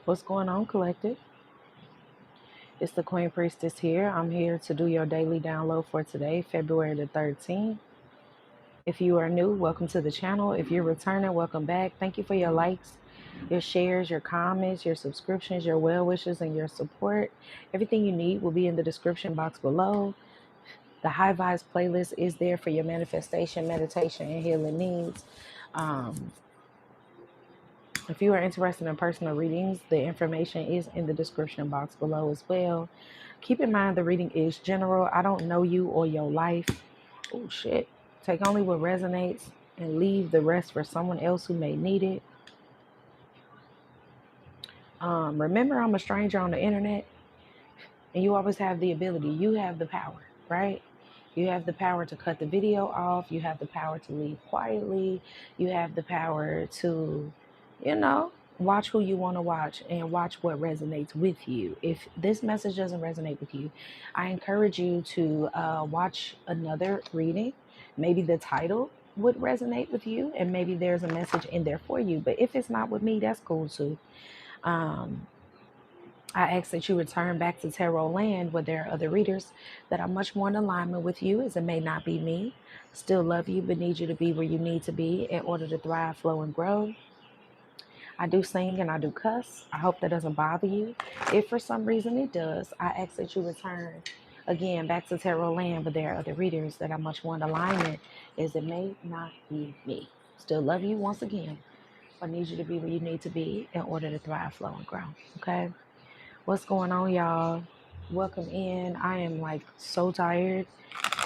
What's going on, collective? It's the Queen Priestess here. I'm here to do your daily download for today, February the 13th. If you are new, welcome to the channel. If you're returning, welcome back. Thank you for your likes, your shares, your comments, your subscriptions, your well wishes, and your support. Everything you need will be in the description box below. The High Vibes playlist is there for your manifestation, meditation, and healing needs. If you are interested in personal readings, the information is in the description box below as well. Keep in mind the reading is general. I don't know you or your life. Oh, shit. Take only what resonates and leave the rest for someone else who may need it. Remember, I'm a stranger on the internet, and you always have the ability. You have the power, right? You have the power to cut the video off. You have the power to leave quietly. You have the power to, watch who you want to watch and watch what resonates with you. If this message doesn't resonate with you, I encourage you to watch another reading. Maybe the title would resonate with you, and maybe there's a message in there for you. But if it's not with me, that's cool too. I ask that you return back to tarot land where there are other readers that are much more in alignment with you, as it may not be me. Still love you, but need you to be where you need to be in order to thrive, flow, and grow. I do sing and I do cuss. I hope that doesn't bother you. If for some reason it does, I ask that you return again back to tarot land, but there are other readers that are much more in alignment, as it may not be me. Still love you once again. I need you to be where you need to be in order to thrive, flow, and grow. Okay? What's going on, y'all? Welcome in. I am so tired,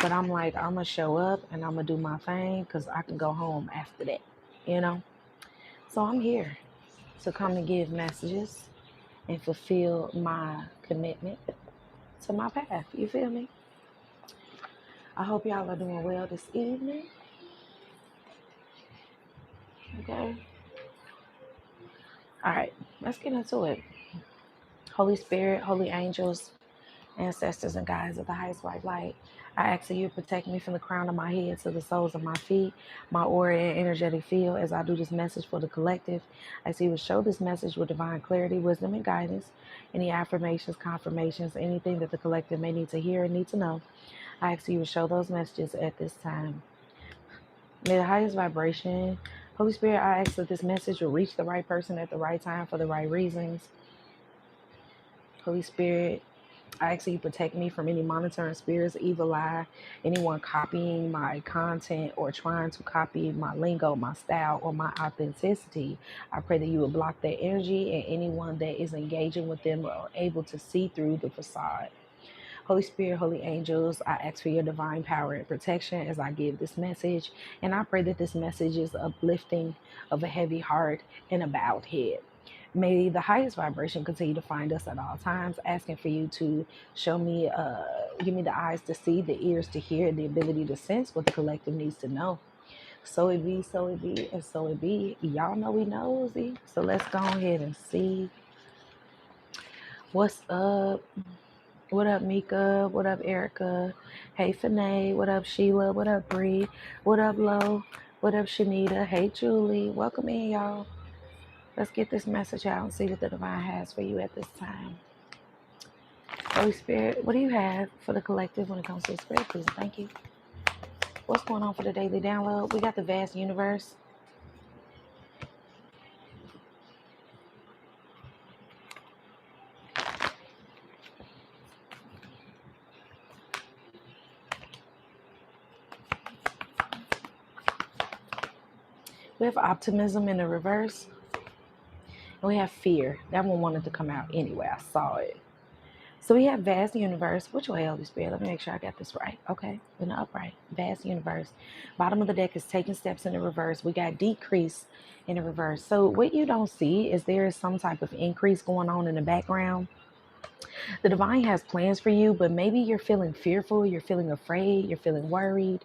but I'm gonna show up and I'm gonna do my thing because I can go home after that, So I'm here to come and give messages and fulfill my commitment to my path. You feel me? I hope y'all are doing well this evening. Okay. All right, let's get into it. Holy Spirit, holy angels, ancestors and guides of the highest white light, I ask that you protect me from the crown of my head to the soles of my feet, my aura and energetic field as I do this message for the collective. I ask you to show this message with divine clarity, wisdom, and guidance. Any affirmations, confirmations, anything that the collective may need to hear and need to know, I ask you to show those messages at this time. May the highest vibration, Holy Spirit, I ask that this message will reach the right person at the right time for the right reasons. Holy Spirit, I ask that you protect me from any monitoring spirits, evil eye, anyone copying my content or trying to copy my lingo, my style, or my authenticity. I pray that you will block their energy and anyone that is engaging with them or able to see through the facade. Holy Spirit, holy angels, I ask for your divine power and protection as I give this message. And I pray that this message is uplifting of a heavy heart and a bowed head. May the highest vibration continue to find us at all times, asking for you to show me, give me the eyes to see, the ears to hear, the ability to sense what the collective needs to know. So it be, so it be, and so it be. Y'all know we nosy. So let's go ahead and see what's up. What up, Mika? What up, Erica? Hey, Fanae. What up, Sheila? What up, Bree? What up, Lo? What up, Shanita? Hey, Julie. Welcome in, y'all. Let's get this message out and see what the divine has for you at this time. Holy Spirit, what do you have for the collective when it comes to the spirit, please? Thank you. What's going on for the daily download? We got the vast universe. We have optimism in the reverse. And we have fear. That one wanted to come out anyway. I saw it. So we have vast universe. Which way, Holy Spirit? Let me make sure I got this right. Okay, in the upright. Vast universe. Bottom of the deck is taking steps in the reverse. We got decrease in the reverse. So what you don't see is there is some type of increase going on in the background. The divine has plans for you, but maybe you're feeling fearful, you're feeling afraid, you're feeling worried.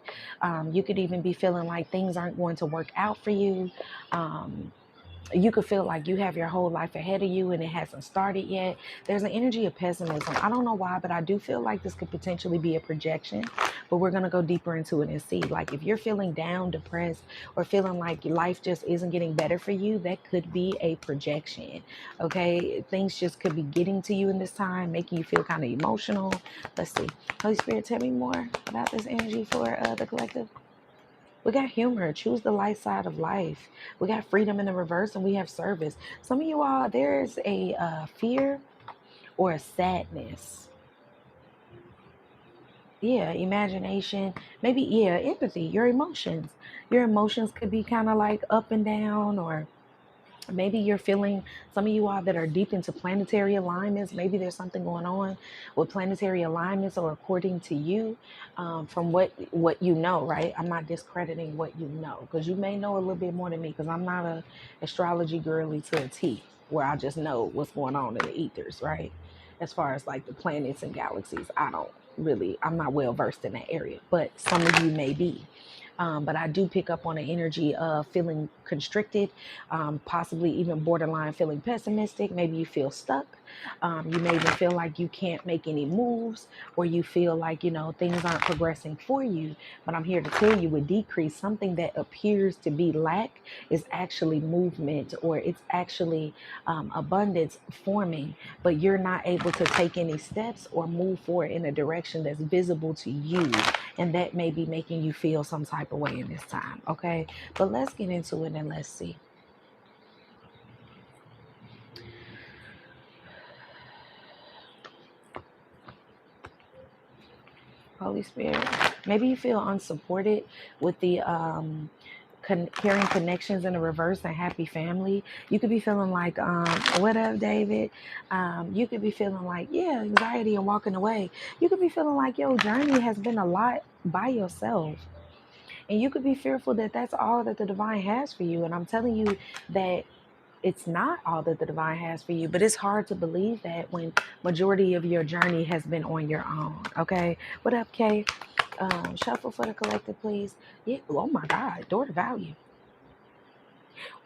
You could even be feeling like things aren't going to work out for you. You could feel like you have your whole life ahead of you and it hasn't started yet. There's an energy of pessimism. I don't know why, but I do feel like this could potentially be a projection, but we're going to go deeper into it and see. Like if you're feeling down, depressed, or feeling like life just isn't getting better for you, that could be a projection. Okay, things just could be getting to you in this time, making you feel kind of emotional. Let's see. Holy Spirit, tell me more about this energy for the collective. We got humor. Choose the light side of life. We got freedom in the reverse, and we have service. Some of you all, there's a fear or a sadness. Yeah, imagination. Maybe, yeah, empathy, your emotions. Your emotions could be kind of like up and down, or maybe you're feeling, some of you all that are deep into planetary alignments, maybe there's something going on with planetary alignments, or according to you, from what you know, right? I'm not discrediting what you know, because you may know a little bit more than me, because I'm not a astrology girly to a T, where I just know what's going on in the ethers, right? As far as like the planets and galaxies, I'm not well versed in that area, but some of you may be. But I do pick up on the energy of feeling constricted, possibly even borderline feeling pessimistic. Maybe you feel stuck. You may even feel like you can't make any moves, or you feel like, things aren't progressing for you. But I'm here to tell you, with decrease, something that appears to be lack is actually movement, or it's actually abundance forming, but you're not able to take any steps or move forward in a direction that's visible to you. And that may be making you feel some type of way in this time. Okay. But let's get into it and let's see. Holy Spirit, maybe you feel unsupported with the carrying connections in the reverse and happy family. You could be feeling like, what up, David? You could be feeling like, yeah, anxiety and walking away. You could be feeling like your journey has been a lot by yourself. And you could be fearful that that's all that the divine has for you. And I'm telling you that it's not all that the divine has for you, but it's hard to believe that when majority of your journey has been on your own. Okay. What up, Kay? Shuffle for the collective, please. Yeah. Oh my God. Door to value.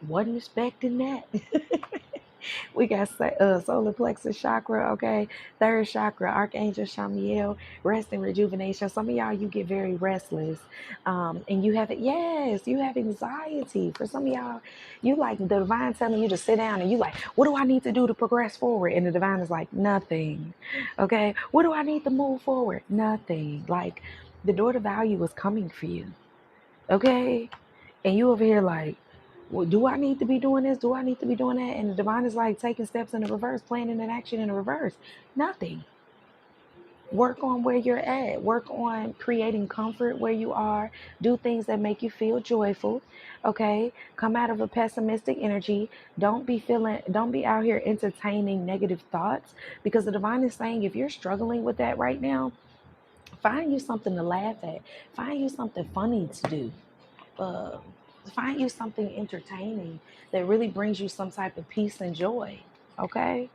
Wasn't expecting that. We got solar plexus chakra, okay? Third chakra, Archangel Shamiel, rest and rejuvenation. Some of y'all, you get very restless. And you have it, yes, you have anxiety. For some of y'all, you like the divine telling you to sit down, and you like, what do I need to do to progress forward? And the divine is like, nothing. Okay. What do I need to move forward? Nothing. Like the door to value is coming for you. Okay. And you over here like, well, do I need to be doing this? Do I need to be doing that? And the divine is like taking steps in the reverse, planning an action in the reverse. Nothing. Work on where you're at. Work on creating comfort where you are. Do things that make you feel joyful. Okay. Come out of a pessimistic energy. Don't be out here entertaining negative thoughts, because the divine is saying, if you're struggling with that right now, find you something to laugh at. Find you something funny to do. uh, Find you something entertaining that really brings you some type of peace and joy. Okay.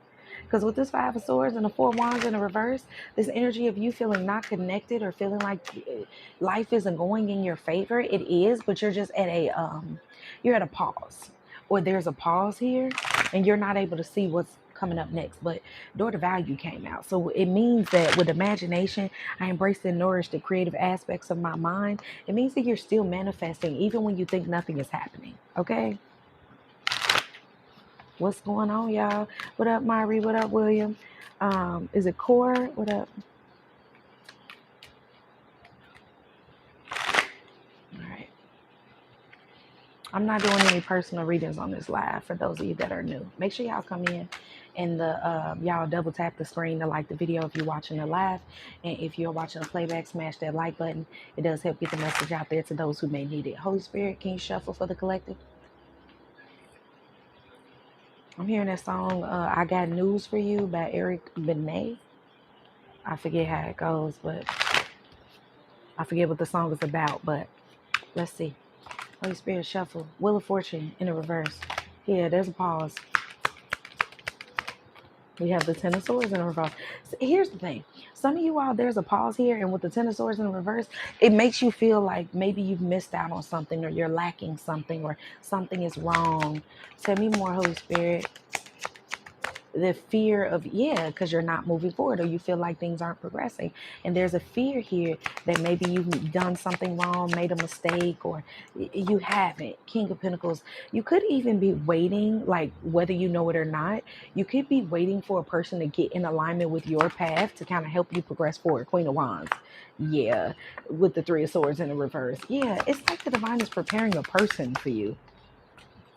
Because with this Five of Swords and the Four of Wands in the reverse, this energy of you feeling not connected, or feeling like life isn't going in your favor, it is, but you're just at you're at a pause, or there's a pause here, and you're not able to see what's coming up next. But door to value came out, so it means that with imagination, I embrace and nourish the creative aspects of my mind. It means that you're still manifesting even when you think nothing is happening. Okay. What's going on, y'all? What up, Myri? What up, William? Is it Core? What up? All right. I'm not doing any personal readings on this live for those of you that are new. Make sure y'all come in and y'all double tap the screen to like the video if you're watching the live. And if you're watching the playback, smash that like button. It does help get the message out there to those who may need it. Holy Spirit, can you shuffle for the collective? I'm hearing that song, I Got News for You by Eric Benet. I forget how it goes, but I forget what the song is about, but let's see. Holy Spirit, shuffle. Wheel of Fortune in the reverse. Yeah, there's a pause. We have the Ten of Swords in the reverse. So here's the thing. Some of you all, there's a pause here, and with the Ten of Swords in reverse, it makes you feel like maybe you've missed out on something, or you're lacking something, or something is wrong. Tell me more, Holy Spirit. The fear of, yeah, because you're not moving forward, or you feel like things aren't progressing, and there's a fear here that maybe you've done something wrong, made a mistake, or you haven't. King of Pentacles, you could even be waiting, like whether you know it or not, you could be waiting for a person to get in alignment with your path to kind of help you progress forward. Queen of Wands, yeah, with the Three of Swords in the reverse. Yeah, it's like the divine is preparing a person for you.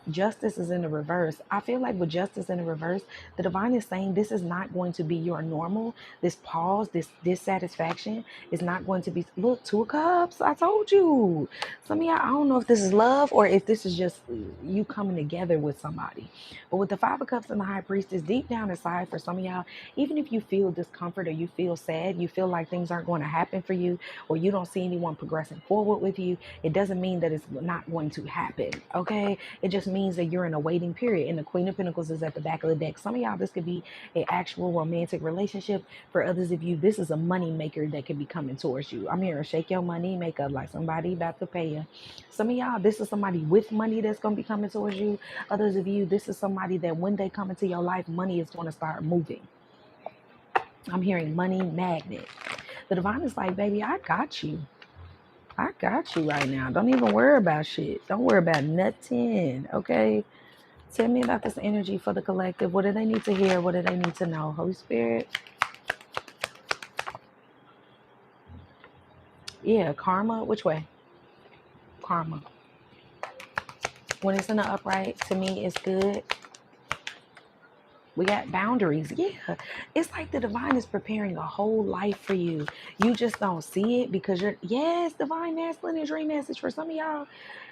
Justice is in the reverse. I feel like with justice in the reverse, the divine is saying this is not going to be your normal. This pause, this dissatisfaction is not going to be, look, Two of Cups. I told you. Some of y'all, I don't know if this is love or if this is just you coming together with somebody. But with the Five of Cups and the High Priestess, deep down inside for some of y'all, even if you feel discomfort or you feel sad, you feel like things aren't going to happen for you, or you don't see anyone progressing forward with you, it doesn't mean that it's not going to happen, okay? It just means that you're in a waiting period, and the Queen of Pentacles is at the back of the deck. Some of y'all, this could be an actual romantic relationship. For others of you, this is a money maker that could be coming towards you. I'm here to shake your money, make up like somebody about to pay you. Some of y'all, this is somebody with money that's going to be coming towards you. Others of you, this is somebody that when they come into your life, money is going to start moving. I'm hearing money magnet. The divine is like, baby, I got you. I got you right now. Don't even worry about shit. Don't worry about nothing, okay? Tell me about this energy for the collective. What do they need to hear? What do they need to know? Holy Spirit. Yeah, karma. Which way? Karma. When it's in the upright, to me, it's good. We got boundaries. Yeah. It's like the divine is preparing a whole life for you. You just don't see it because you're, yes, divine masculine and dream message for some of y'all.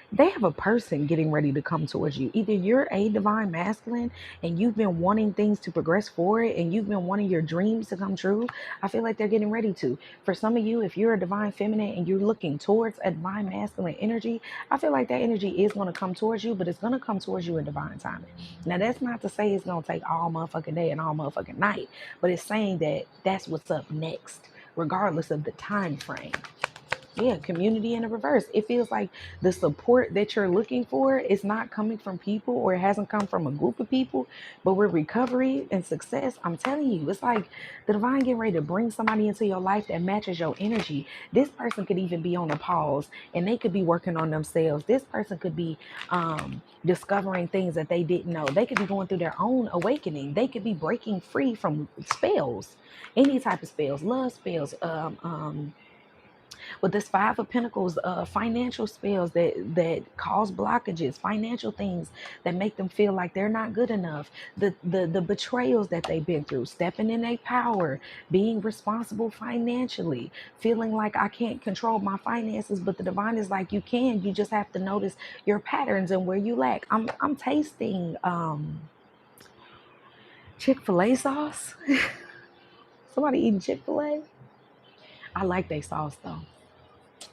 They have a person getting ready to come towards you. Either you're a divine masculine and you've been wanting things to progress forward and you've been wanting your dreams to come true. I feel like they're getting ready to. For some of you, if you're a divine feminine and you're looking towards a divine masculine energy, I feel like that energy is going to come towards you, but it's going to come towards you in divine timing. Now, that's not to say it's going to take all motherfucking day and all motherfucking night, but it's saying that that's what's up next, regardless of the time frame. Yeah, community in the reverse. It feels like the support that you're looking for is not coming from people, or it hasn't come from a group of people, but with recovery and success, I'm telling you, it's like the divine getting ready to bring somebody into your life that matches your energy. This person could even be on a pause and they could be working on themselves. This person could be discovering things that they didn't know. They could be going through their own awakening. They could be breaking free from spells, any type of spells, love spells, with this Five of Pentacles, financial spells that cause blockages, financial things that make them feel like they're not good enough, the betrayals that they've been through, stepping in their power, being responsible financially, feeling like I can't control my finances, but the divine is like, you can. You just have to notice your patterns and where you lack. I'm tasting Chick-fil-A sauce. Somebody eating Chick-fil-A? I like their sauce though.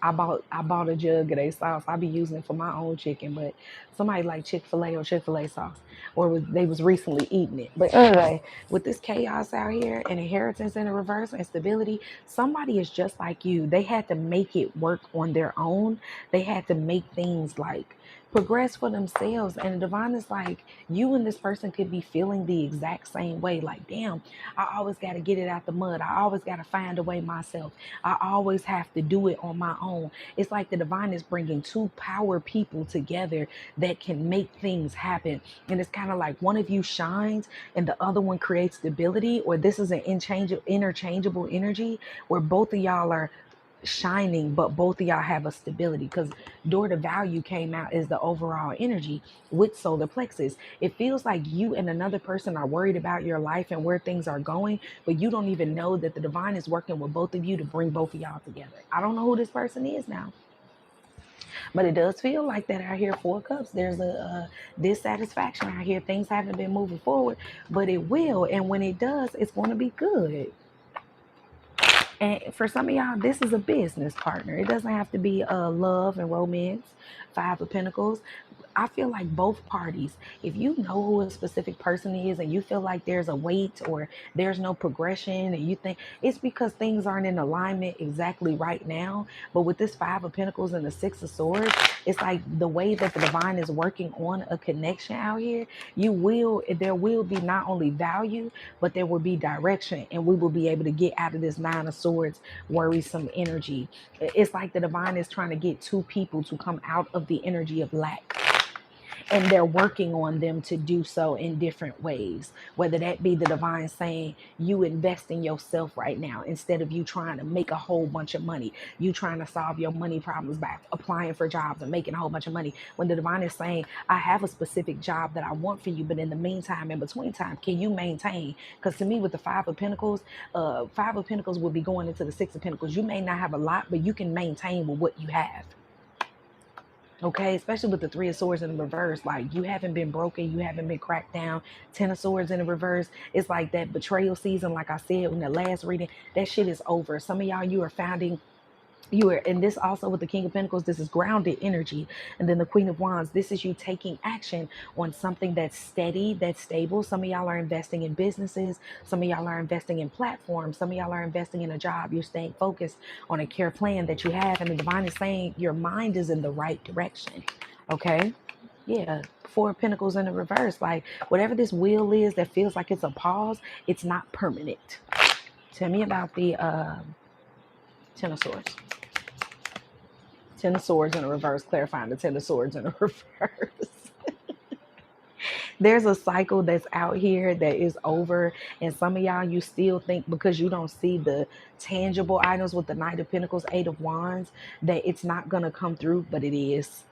I bought a jug of their sauce. I be using it for my own chicken, but somebody like Chick-fil-A or Chick-fil-A sauce, or they was recently eating it. But anyway, with this chaos out here and inheritance in the reverse and stability, somebody is just like you. They had to make it work on their own. They had to make things like progress for themselves. And the divine is like, you and this person could be feeling the exact same way. Like, damn, I always got to get it out the mud. I always got to find a way myself. I always have to do it on my own. It's like the divine is bringing two power people together that can make things happen. And it's kind of like one of you shines and the other one creates stability, or this is an interchangeable energy where both of y'all are shining, but both of y'all have a stability, because door to value came out as the overall energy with solar plexus. It feels like you and another person are worried about your life and where things are going, but you don't even know that the divine is working with both of you to bring both of y'all together. I don't know who this person is now, but it does feel like that out here. Four Cups, there's a dissatisfaction out here. Things haven't been moving forward, but it will, and when it does, it's going to be good. And for some of y'all, this is a business partner. It doesn't have to be love and romance. Five of Pentacles. I feel like both parties, if you know who a specific person is and you feel like there's a wait or there's no progression and you think it's because things aren't in alignment exactly right now. But with this Five of Pentacles and the Six of Swords, it's like the way that the divine is working on a connection out here, there will be not only value, but there will be direction, and we will be able to get out of this Nine of Swords worrisome energy. It's like the divine is trying to get two people to come out of the energy of lack, and they're working on them to do so in different ways, whether that be the divine saying you invest in yourself right now instead of you trying to make a whole bunch of money, you trying to solve your money problems by applying for jobs and making a whole bunch of money, when the divine is saying I have a specific job that I want for you, but in the meantime, in between time, can you maintain? Because to me, with the Five of Pentacles will be going into the Six of Pentacles. You may not have a lot, but you can maintain with what you have. Okay, especially with the Three of Swords in the reverse, like you haven't been broken, you haven't been cracked down. Ten of Swords in the reverse, it's like that betrayal season, like I said in the last reading, that shit is over. Some of y'all, and this also with the King of Pentacles, this is grounded energy. And then the Queen of Wands, this is you taking action on something that's steady, that's stable. Some of y'all are investing in businesses. Some of y'all are investing in platforms. Some of y'all are investing in a job. You're staying focused on a care plan that you have. And the divine is saying your mind is in the right direction. Okay. Yeah. Four of Pentacles in the reverse. Like whatever this wheel is that feels like it's a pause, it's not permanent. Tell me about the Ten of Swords. Ten of Swords in the reverse, clarifying the Ten of Swords in the reverse. There's a cycle that's out here that is over, and some of y'all, you still think because you don't see the tangible items with the Knight of Pentacles, Eight of Wands, that it's not going to come through, but it is.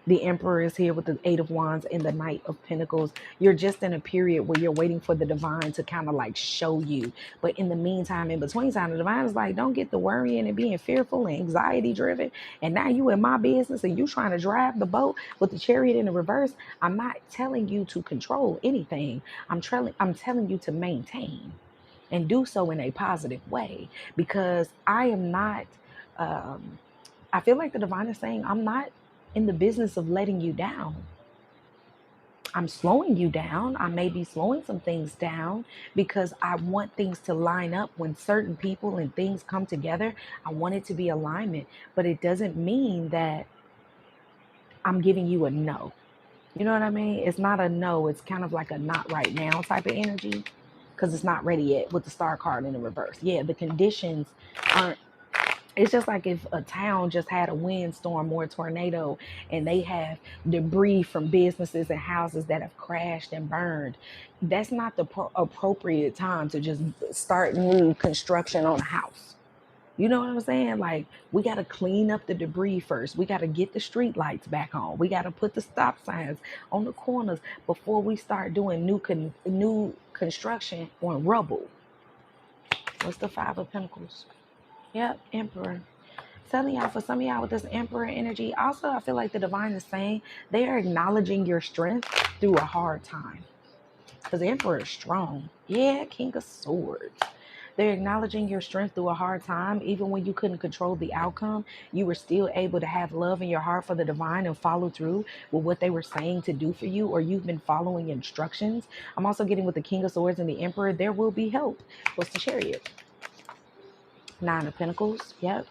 The Emperor is here with the Eight of Wands and the Knight of Pentacles. You're just in a period where you're waiting for the divine to kind of like show you. But in the meantime, in between time, the divine is like, don't get the worrying and being fearful and anxiety driven. And now you in my business and you trying to drive the boat with the Chariot in the reverse. I'm not telling you to control anything. I'm telling you to maintain and do so in a positive way, because I am not, I feel like the divine is saying, I'm not in the business of letting you down. I'm slowing you down. I may be slowing some things down because I want things to line up. When certain people and things come together, I want it to be alignment, but it doesn't mean that I'm giving you a no. You know what I mean? It's not a no. It's kind of like a not right now type of energy, because it's not ready yet with the Star card in the reverse. Yeah, the conditions aren't. It's just like if a town just had a windstorm or a tornado and they have debris from businesses and houses that have crashed and burned. That's not the appropriate time to just start new construction on a house. You know what I'm saying? Like, we got to clean up the debris first. We got to get the street lights back on. We got to put the stop signs on the corners before we start doing new construction on rubble. What's the Five of Pentacles? Yep, Emperor. Telling y'all, for some of y'all with this Emperor energy, also I feel like the divine is saying they are acknowledging your strength through a hard time. Because the Emperor is strong. Yeah, King of Swords. They're acknowledging your strength through a hard time. Even when you couldn't control the outcome, you were still able to have love in your heart for the divine and follow through with what they were saying to do for you, or you've been following instructions. I'm also getting with the King of Swords and the Emperor, there will be help. What's the Chariot? Nine of Pentacles. Yep.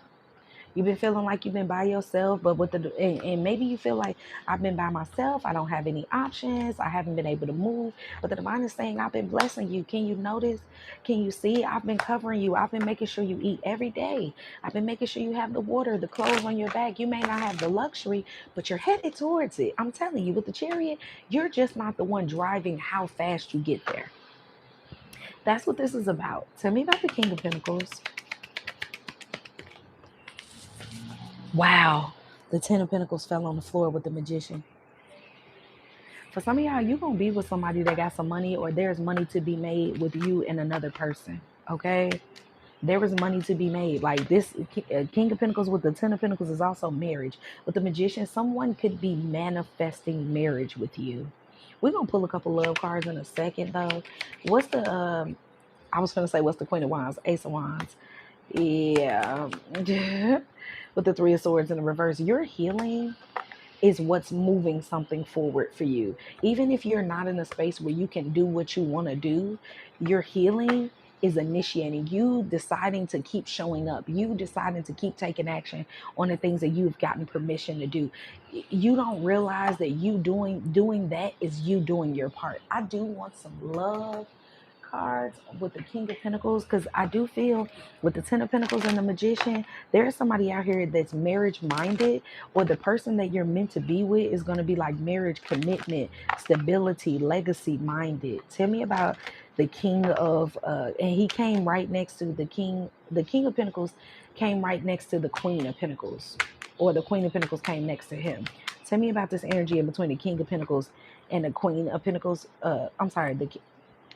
You've been feeling like you've been by yourself, but and maybe you feel like I've been by myself. I don't have any options. I haven't been able to move. But the divine is saying, I've been blessing you. Can you notice? Can you see? I've been covering you. I've been making sure you eat every day. I've been making sure you have the water, the clothes on your back. You may not have the luxury, but you're headed towards it. I'm telling you, with the Chariot, you're just not the one driving how fast you get there. That's what this is about. Tell me about the King of Pentacles. Wow. The Ten of Pentacles fell on the floor with the Magician. For some of y'all, you're going to be with somebody that got some money, or there's money to be made with you and another person. Okay? There is money to be made. Like this King of Pentacles with the Ten of Pentacles is also marriage. With the Magician, someone could be manifesting marriage with you. We're going to pull a couple love cards in a second, though. What's the, I was going to say, what's the Queen of Wands? Ace of Wands. Yeah. With the Three of Swords in the reverse, you're healing is what's moving something forward for you. Even if you're not in a space where you can do what you want to do, your healing is initiating, you deciding to keep showing up, you deciding to keep taking action on the things that you've gotten permission to do. You don't realize that you doing that is you doing your part. I do want some love cards with the King of Pentacles, because I do feel with the Ten of Pentacles and the Magician, there's somebody out here that's marriage minded, or the person that you're meant to be with is going to be like marriage, commitment, stability, legacy minded. Tell me about the King of and he came right next to the King of Pentacles came right next to the Queen of Pentacles, or the Queen of Pentacles came next to him. Tell me about this energy in between the King of Pentacles and the Queen of Pentacles. I'm sorry,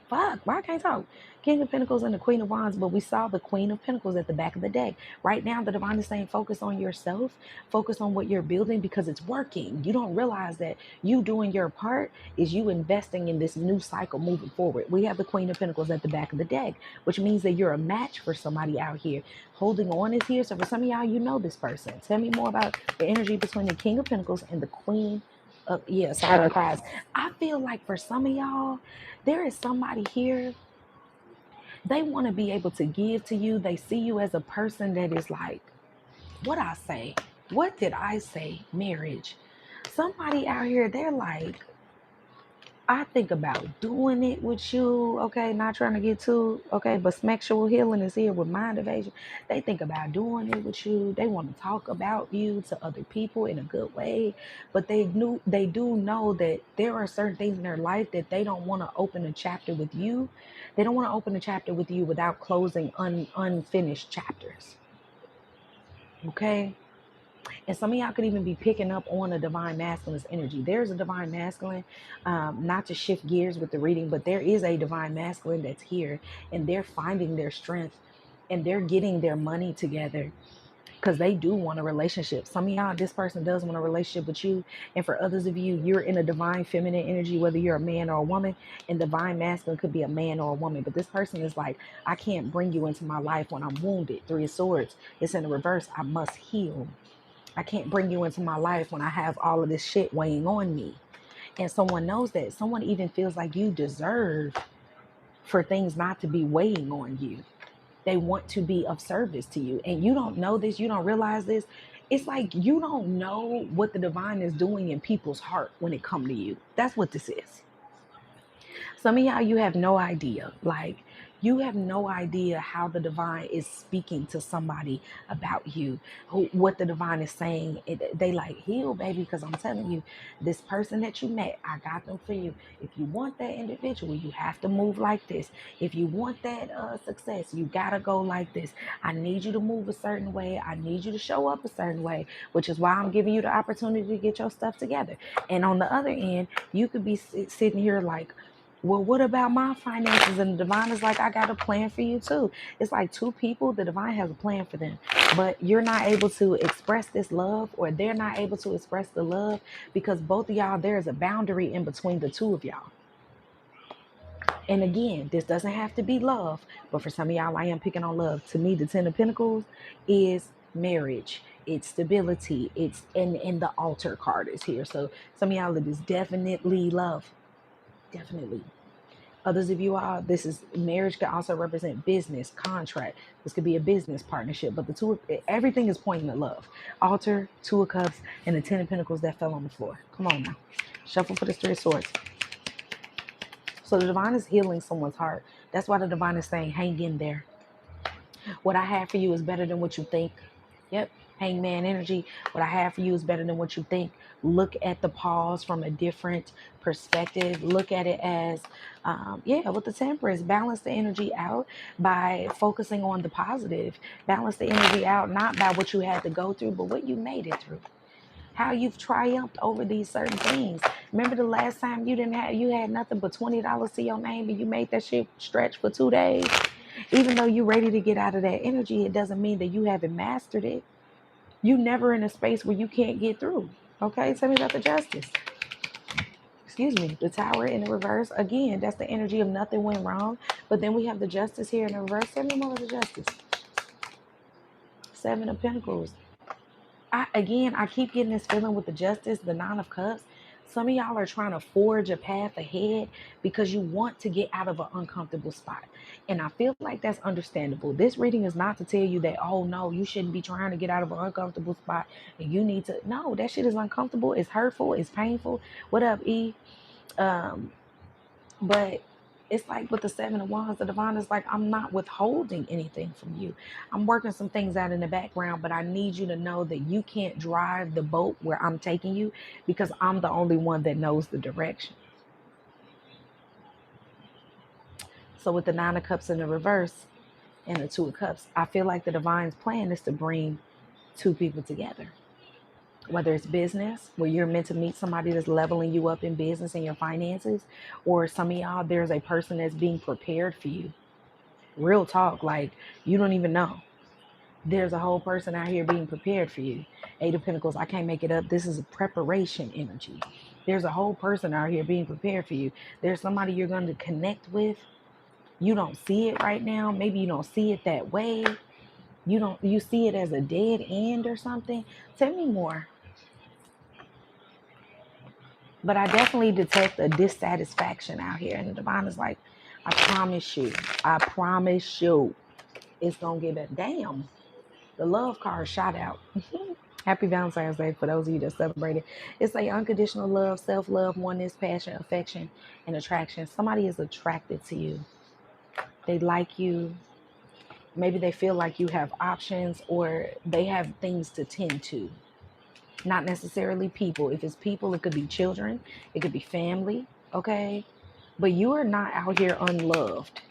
fuck, why I can't talk? King of Pentacles and the Queen of Wands, but we saw the Queen of Pentacles at the back of the deck. Right now, the divine is saying focus on yourself, focus on what you're building, because it's working. You don't realize that you doing your part is you investing in this new cycle moving forward. We have the Queen of Pentacles at the back of the deck, which means that you're a match for somebody out here. Holding on is here. So for some of y'all, you know this person. Tell me more about the energy between the King of Pentacles and the Queen of, Side of Cards. I feel like for some of y'all, there is somebody here, they want to be able to give to you. They see you as a person that is like, what I say? What did I say? Marriage. Somebody out here, they're like, I think about doing it with you, okay, not trying to get too, okay, but sexual healing is here with mind evasion. They think about doing it with you. They want to talk about you to other people in a good way, but they do know that there are certain things in their life that they don't want to open a chapter with you. They don't want to open a chapter with you without closing unfinished chapters, okay? And some of y'all could even be picking up on a divine masculine's energy. There's a divine masculine, not to shift gears with the reading, but there is a divine masculine that's here, and they're finding their strength and they're getting their money together because they do want a relationship. Some of y'all, this person does want a relationship with you. And for others of you, you're in a divine feminine energy, whether you're a man or a woman, and divine masculine could be a man or a woman. But this person is like, I can't bring you into my life when I'm wounded. Three of Swords. It's in the reverse. I must heal. I can't bring you into my life when I have all of this shit weighing on me. And someone knows that. Someone even feels like you deserve for things not to be weighing on you. They want to be of service to you. And you don't know this. You don't realize this. It's like you don't know what the divine is doing in people's heart when it comes to you. That's what this is. Some of y'all, you have no idea. Like, you have no idea how the divine is speaking to somebody about you, what the divine is saying. They like, heal, baby, because I'm telling you, this person that you met, I got them for you. If you want that individual, you have to move like this. If you want that success, you got to go like this. I need you to move a certain way. I need you to show up a certain way, which is why I'm giving you the opportunity to get your stuff together. And on the other end, you could be sitting here like, well, what about my finances? And the divine is like, I got a plan for you too. It's like two people, the divine has a plan for them, but you're not able to express this love, or they're not able to express the love, because both of y'all, there is a boundary in between the two of y'all. And again, this doesn't have to be love, but for some of y'all, I am picking on love. To me, the Ten of Pentacles is marriage. It's stability. It's and the altar card is here. So some of y'all, it is definitely love. Definitely. Others of you are, this is marriage, can also represent business, contract. This could be a business partnership, but the two, everything is pointing at love. Altar, Two of Cups, and the Ten of Pentacles that fell on the floor. Come on now. Shuffle for the Three of Swords. So the divine is healing someone's heart. That's why the divine is saying, hang in there. What I have for you is better than what you think. Yep. Hangman energy. What I have for you is better than what you think. Look at the pause from a different perspective. Look at it as, with the Temperance, balance the energy out by focusing on the positive. Balance the energy out, not by what you had to go through, but what you made it through. How you've triumphed over these certain things. Remember the last time you had nothing but $20 to your name, and you made that shit stretch for 2 days? Even though you're ready to get out of that energy, it doesn't mean that you haven't mastered it. You never in a space where you can't get through. Okay, tell me about the Justice. Excuse me, the Tower in the reverse. Again, that's the energy of nothing went wrong. But then we have the Justice here in the reverse. Tell me more of the Justice. Seven of Pentacles. I keep getting this feeling with the Justice, the Nine of Cups. Some of y'all are trying to forge a path ahead because you want to get out of an uncomfortable spot. And I feel like that's understandable. This reading is not to tell you that, oh no, you shouldn't be trying to get out of an uncomfortable spot and you need to. No, that shit is uncomfortable. It's hurtful. It's painful. What up, E? Um, but it's like with the Seven of Wands, the divine is like, I'm not withholding anything from you. I'm working some things out in the background, but I need you to know that you can't drive the boat where I'm taking you because I'm the only one that knows the direction. So with the Nine of Cups in the reverse and the Two of Cups, I feel like the divine's plan is to bring two people together. Whether it's business, where you're meant to meet somebody that's leveling you up in business and your finances, or some of y'all, there's a person that's being prepared for you. Real talk, like you don't even know. There's a whole person out here being prepared for you. Eight of Pentacles, I can't make it up. This is a preparation energy. There's a whole person out here being prepared for you. There's somebody you're going to connect with. You don't see it right now. Maybe you don't see it that way. You see it as a dead end or something. Tell me more. But I definitely detect a dissatisfaction out here. And the divine is like, I promise you, it's going to get better. Damn. The love card shot out. Happy Valentine's Day for those of you that celebrate it. It's like unconditional love, self-love, oneness, passion, affection, and attraction. Somebody is attracted to you. They like you. Maybe they feel like you have options or they have things to tend to. Not necessarily people. If it's people, it could be children. It could be family. Okay? But you are not out here unloved.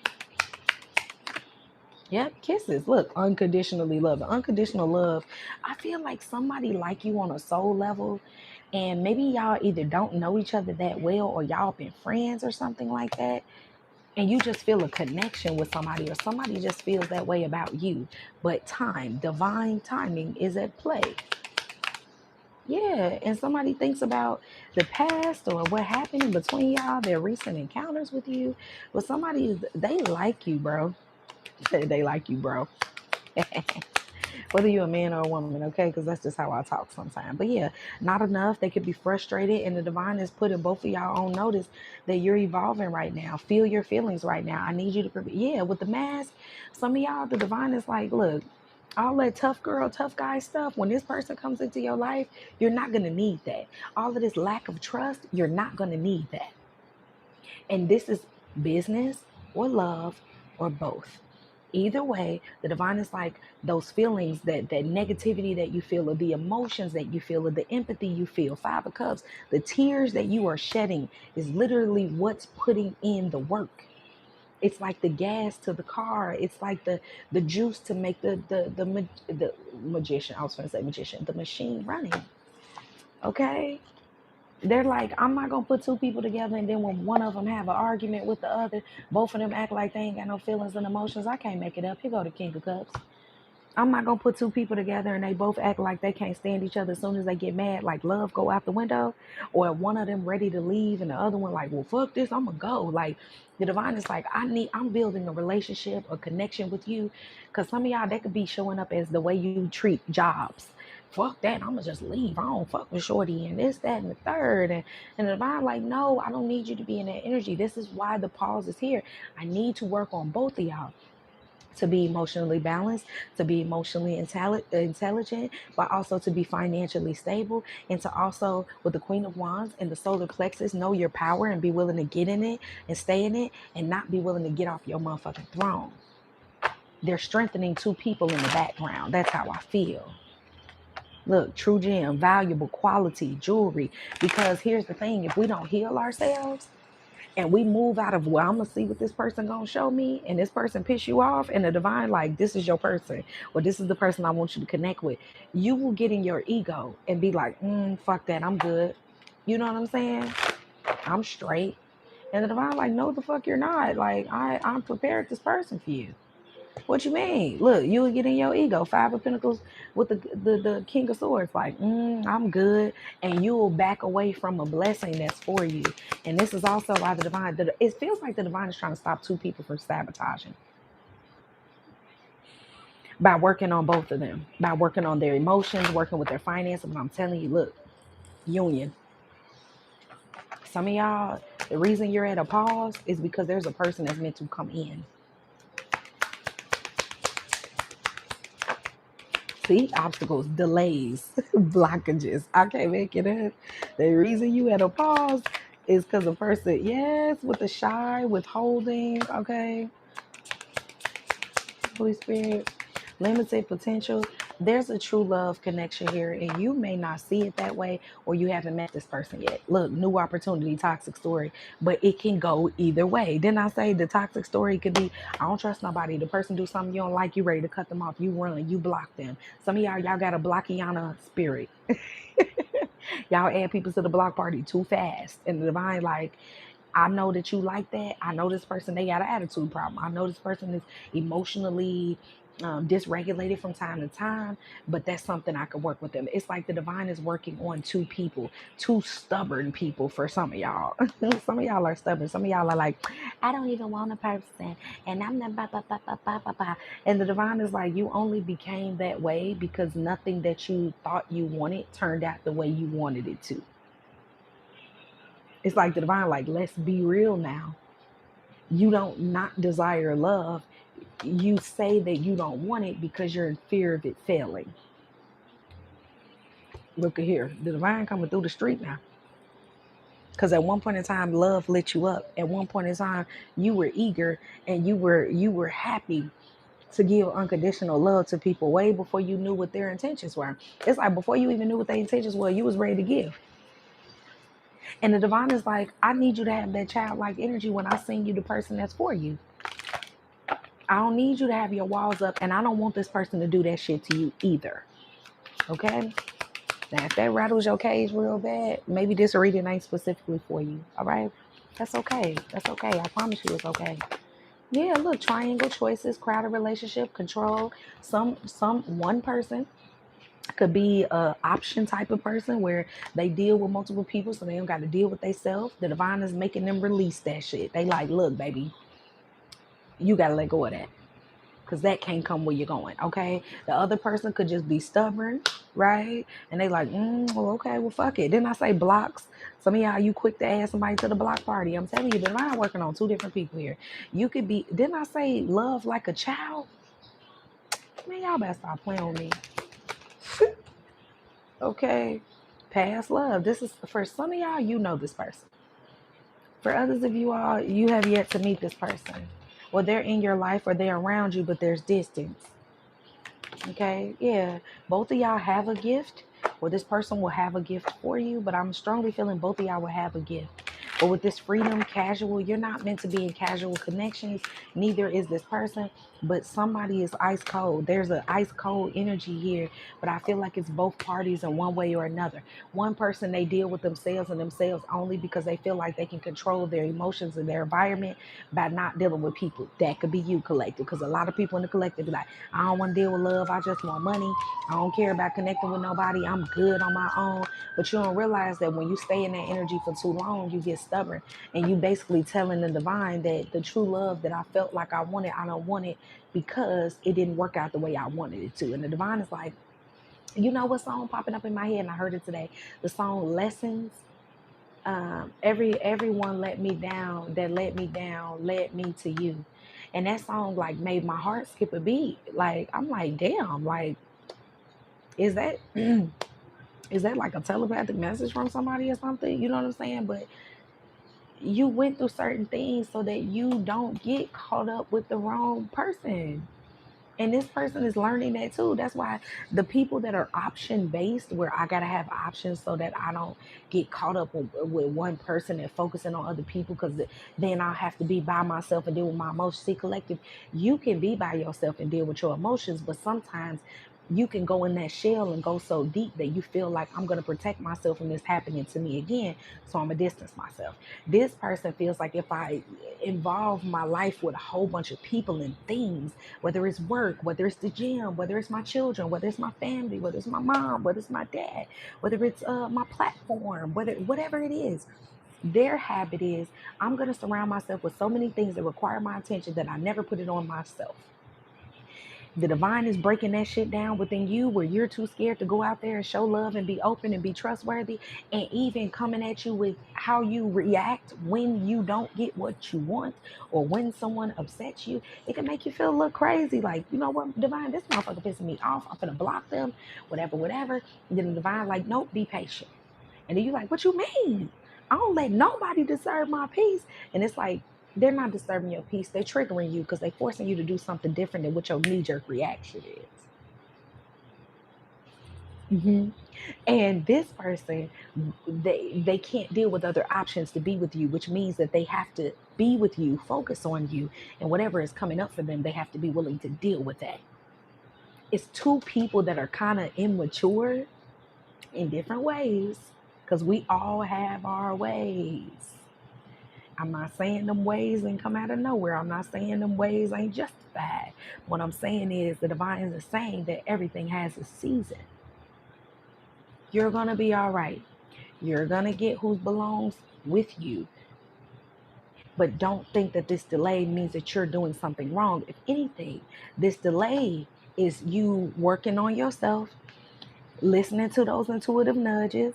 Yep, kisses. Look, unconditionally love. Unconditional love. I feel like somebody like you on a soul level, and maybe y'all either don't know each other that well or y'all been friends or something like that, and you just feel a connection with somebody or somebody just feels that way about you. But divine timing is at play. Yeah, and somebody thinks about the past or what happened in between y'all, their recent encounters with you. But somebody, they like you, bro. They like you, bro. Whether you're a man or a woman, okay? Because that's just how I talk sometimes. But yeah, not enough. They could be frustrated, and the divine is putting both of y'all on notice that you're evolving right now. Feel your feelings right now. I need you to, yeah, with the mask, some of y'all, the divine is like, look, all that tough girl, tough guy stuff, when this person comes into your life, you're not going to need that. All of this lack of trust, you're not going to need that. And this is business or love or both. Either way, the divine is like those feelings, that negativity that you feel, or the emotions that you feel, or the empathy you feel. Five of Cups, the tears that you are shedding is literally what's putting in the work. It's like the gas to the car. It's like the juice to make the magician. I was going to say magician, the machine running. Okay. They're like, I'm not going to put two people together and then when one of them have an argument with the other, both of them act like they ain't got no feelings and emotions. I can't make it up. Here go the King of Cups. I'm not going to put two people together and they both act like they can't stand each other as soon as they get mad, like love go out the window, or one of them ready to leave and the other one like, well, fuck this, I'm going to go. Like the divine is like, I'm building a relationship, a connection with you, because some of y'all, that could be showing up as the way you treat jobs. Fuck that, I'm gonna just leave. I don't fuck with shorty and this, that, and the third. And the divine like, no, I don't need you to be in that energy. This is why the pause is here. I need to work on both of y'all to be emotionally balanced, to be emotionally intelligent, but also to be financially stable, and to also, with the Queen of Wands and the solar plexus, know your power and be willing to get in it and stay in it and not be willing to get off your motherfucking throne. They're strengthening two people in the background. That's how I feel. Look, true gem, valuable quality jewelry. Because here's the thing, if we don't heal ourselves and we move out of, well, I'm gonna see what this person gonna show me, and this person piss you off, and the divine like, this is your person, or this is the person I want you to connect with, you will get in your ego and be like, fuck that, I'm good. You know what I'm saying? I'm straight. And the divine like, no, the fuck you're not. Like, I'm prepared this person for you. What you mean? Look, you will get in your ego. Five of Pentacles with the King of Swords. Like, I'm good. And you will back away from a blessing that's for you. And this is also why the divine, it feels like the divine is trying to stop two people from sabotaging. by working on both of them, by working on their emotions, working with their finances. But I'm telling you, look, union. Some of y'all, the reason you're at a pause is because there's a person that's meant to come in. See, obstacles, delays, blockages. I can't make it up. The reason you at a pause is because a person, yes, with the shy, withholding, okay, Holy Spirit, limited potential. There's a true love connection here, and you may not see it that way, or you haven't met this person yet. Look, new opportunity, toxic story, but it can go either way. Didn't I say the toxic story could be, I don't trust nobody. The person do something you don't like, you ready to cut them off. You run, you block them. Some of y'all got a blockiana spirit. Y'all add people to the block party too fast, and the divine like, I know that you like that. I know this person, they got an attitude problem. I know this person is emotionally dysregulated from time to time, but that's something I could work with them. It's like the divine is working on two people, two stubborn people for some of y'all. Some of y'all are stubborn. Some of y'all are like, I don't even want a person. And I'm not, blah, blah, blah, blah, blah, blah, blah. And the divine is like, you only became that way because nothing that you thought you wanted turned out the way you wanted it to. It's like the divine, like, let's be real now. You don't not desire love. You say that you don't want it because you're in fear of it failing. Look at here. The divine coming through the street now. Because at one point in time, love lit you up. At one point in time, you were eager and you were happy to give unconditional love to people way before you knew what their intentions were. It's like before you even knew what their intentions were, you was ready to give. And the divine is like, I need you to have that childlike energy when I send you the person that's for you. I don't need you to have your walls up, and I don't want this person to do that shit to you either. Okay? Now, if that rattles your cage real bad, maybe this reading ain't specifically for you. All right? That's okay. That's okay. I promise you it's okay. Yeah, look, triangle choices, crowded relationship, control. Some one person could be a option type of person where they deal with multiple people, so they don't got to deal with themselves. The divine is making them release that shit. They like, look, baby, you got to let go of that. Because that can't come where you're going, okay? The other person could just be stubborn, right? And they like, well, okay, well, fuck it. Didn't I say blocks? Some of y'all, you quick to add somebody to the block party. I'm telling you, but I'm working on two different people here. You could be, didn't I say love like a child? Man, y'all better stop playing with me. Okay? Past love. This is, for some of y'all, you know this person. For others of you all, you have yet to meet this person. Well, they're in your life or they're around you, but there's distance. Okay, yeah, both of y'all have a gift, or this person will have a gift for you, but I'm strongly feeling both of y'all will have a gift. But with this freedom, casual, you're not meant to be in casual connections, neither is this person, but somebody is ice cold. There's an ice cold energy here, but I feel like it's both parties in one way or another. One person, they deal with themselves and themselves only because they feel like they can control their emotions and their environment by not dealing with people. That could be you, collective, because a lot of people in the collective be like, I don't want to deal with love. I just want money. I don't care about connecting with nobody. I'm good on my own. But you don't realize that when you stay in that energy for too long, you get stubborn. And you basically telling the divine that the true love that I felt like I wanted, I don't want it because it didn't work out the way I wanted it to. And the divine is like, you know what song popping up in my head? And I heard it today. The song Lessons. Everyone let me down, that let me down, led me to you. And that song like made my heart skip a beat. Like, I'm like, damn, like, is that is that like a telepathic message from somebody or something? You know what I'm saying? But you went through certain things so that you don't get caught up with the wrong person. And this person is learning that too. That's why the people that are option based, where I gotta have options so that I don't get caught up with one person and focusing on other people, because then I'll have to be by myself and deal with my emotions. See, collective, you can be by yourself and deal with your emotions, but sometimes you can go in that shell and go so deep that you feel like, I'm going to protect myself from this happening to me again, so I'm going to distance myself. This person feels like if I involve my life with a whole bunch of people and things, whether it's work, whether it's the gym, whether it's my children, whether it's my family, whether it's my mom, whether it's my dad, whether it's my platform, whatever it is, their habit is, I'm going to surround myself with so many things that require my attention that I never put it on myself. The divine is breaking that shit down within you where you're too scared to go out there and show love and be open and be trustworthy, and even coming at you with how you react when you don't get what you want or when someone upsets you. It can make you feel a little crazy. Like, you know what, divine, this motherfucker pissing me off. I'm finna block them, whatever. And then the divine like, nope, be patient. And then you're like, what you mean? I don't let nobody disturb my peace. And it's like, they're not disturbing your peace. They're triggering you because they're forcing you to do something different than what your knee-jerk reaction is. And this person, they can't deal with other options to be with you, which means that they have to be with you, focus on you, and whatever is coming up for them, they have to be willing to deal with that. It's two people that are kind of immature in different ways, because we all have our ways. I'm not saying them ways ain't come out of nowhere. I'm not saying them ways ain't justified. What I'm saying is the divine is saying that everything has a season. You're going to be all right. You're going to get who belongs with you. But don't think that this delay means that you're doing something wrong. If anything, this delay is you working on yourself, listening to those intuitive nudges,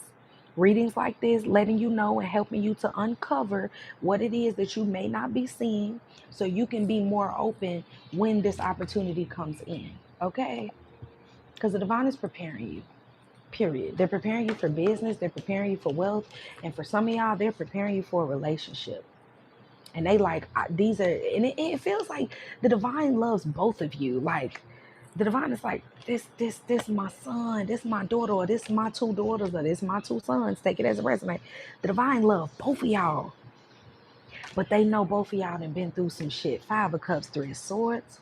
readings like this, letting you know and helping you to uncover what it is that you may not be seeing so you can be more open when this opportunity comes in, okay? Because the divine is preparing you, period. They're preparing you for business, they're preparing you for wealth, and for some of y'all, they're preparing you for a relationship. And they like, these are, and it feels like the divine loves both of you. Like, the divine is like, this my son, this my daughter, or this my two daughters, or this my two sons. Take it as a resonate. The divine love both of y'all. But they know both of y'all done been through some shit. 5 of Cups, 3 of Swords.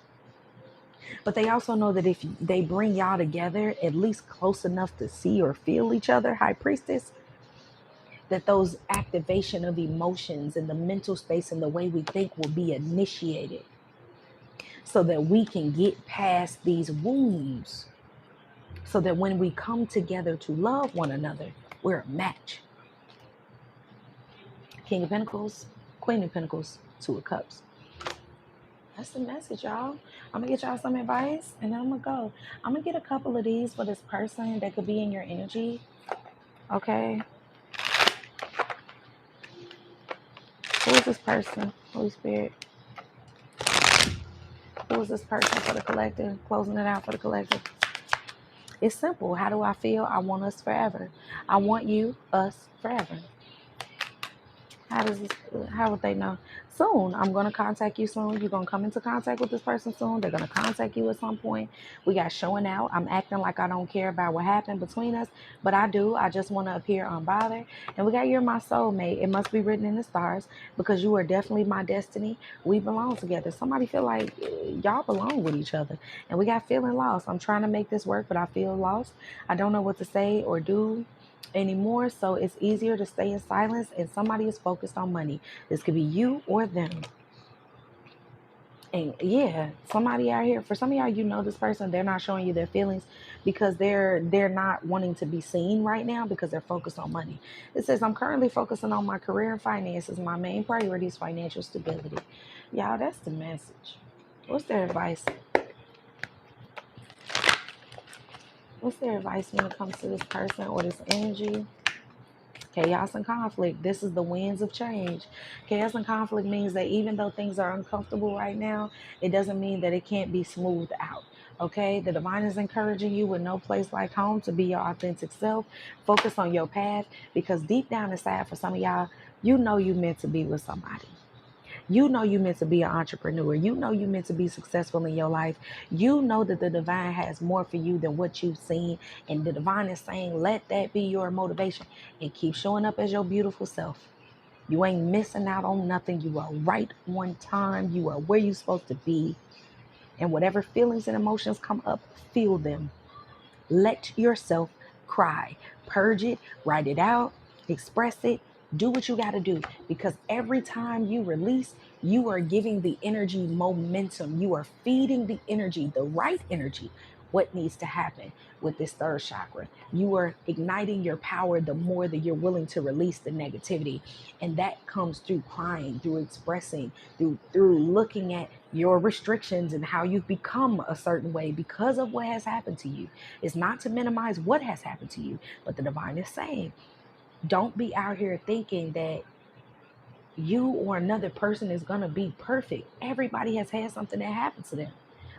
But they also know that if they bring y'all together, at least close enough to see or feel each other, High Priestess, that those activation of emotions and the mental space and the way we think will be initiated so that we can get past these wounds, so that when we come together to love one another, we're a match. King of Pentacles, Queen of Pentacles, 2 of Cups. That's the message, y'all. I'm going to get y'all some advice, and then I'm going to go. I'm going to get a couple of these for this person that could be in your energy. Okay? Who is this person? Holy Spirit. Who is this person for the collective? Closing it out for the collective. It's simple. How do I feel? I want us forever. I want you, us, forever. How would they know? Soon. I'm going to contact you soon. You're going to come into contact with this person soon. They're going to contact you at some point. We got showing out. I'm acting like I don't care about what happened between us, but I do. I just want to appear unbothered. And we got you're my soulmate. It must be written in the stars because you are definitely my destiny. We belong together. Somebody feel like y'all belong with each other. And we got feeling lost. I'm trying to make this work, but I feel lost. I don't know what to say or do anymore, so it's easier to stay in silence, and somebody is focused on money. This could be you or them. And yeah, somebody out here, for some of y'all, you know this person, they're not showing you their feelings because they're not wanting to be seen right now because they're focused on money. It says, I'm currently focusing on my career and finances. My main priority is financial stability. Y'all, that's the message. What's their advice? What's their advice when it comes to this person or this energy? Chaos and conflict. This is the winds of change. Chaos and conflict means that even though things are uncomfortable right now, it doesn't mean that it can't be smoothed out. Okay, the divine is encouraging you with no place like home to be your authentic self. Focus on your path, because deep down inside, for some of y'all, you know you meant to be with somebody. You know you meant to be an entrepreneur. You know you meant to be successful in your life. You know that the divine has more for you than what you've seen. And the divine is saying, let that be your motivation and keep showing up as your beautiful self. You ain't missing out on nothing. You are right on time. You are where you're supposed to be. And whatever feelings and emotions come up, feel them. Let yourself cry. Purge it, write it out, express it. Do what you got to do, because every time you release, you are giving the energy momentum. You are feeding the energy, the right energy, what needs to happen with this third chakra. You are igniting your power the more that you're willing to release the negativity. And that comes through crying, through expressing, through looking at your restrictions and how you've become a certain way because of what has happened to you. It's not to minimize what has happened to you, but the divine is saying, don't be out here thinking that you or another person is going to be perfect. Everybody has had something that happened to them.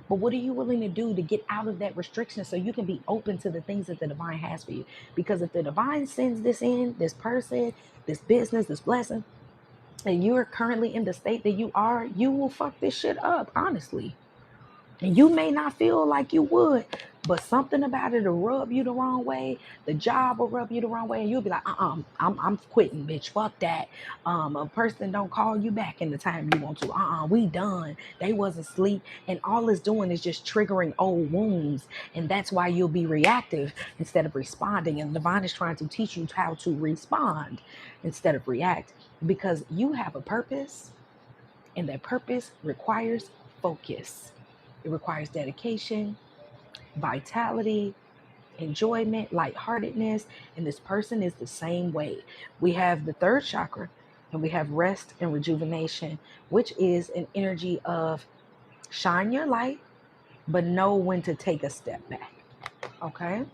But what are you willing to do to get out of that restriction so you can be open to the things that the divine has for you? Because if the divine sends this in, this person, this business, this blessing, and you're currently in the state that you are, you will fuck this shit up, honestly. And you may not feel like you would, but something about it will rub you the wrong way. The job will rub you the wrong way, and you'll be like, I'm quitting, bitch. Fuck that. A person don't call you back in the time you want to. We done. They wasn't asleep, and all it's doing is just triggering old wounds, and that's why you'll be reactive instead of responding. And the divine is trying to teach you how to respond instead of react, because you have a purpose, and that purpose requires focus. It requires dedication, vitality, enjoyment, lightheartedness, and this person is the same way. We have the third chakra, and we have rest and rejuvenation, which is an energy of shine your light, but know when to take a step back. Okay?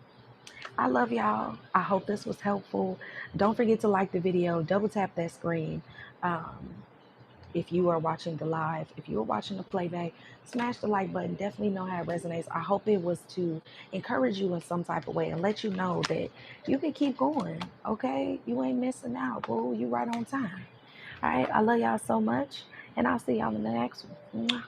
I love y'all. I hope this was helpful. Don't forget to like the video, double tap that screen. If you are watching the live, if you are watching the playback, smash the like button. Definitely know how it resonates. I hope it was to encourage you in some type of way and let you know that you can keep going, okay? You ain't missing out, boo. You right on time. All right, I love y'all so much, and I'll see y'all in the next one. Mwah.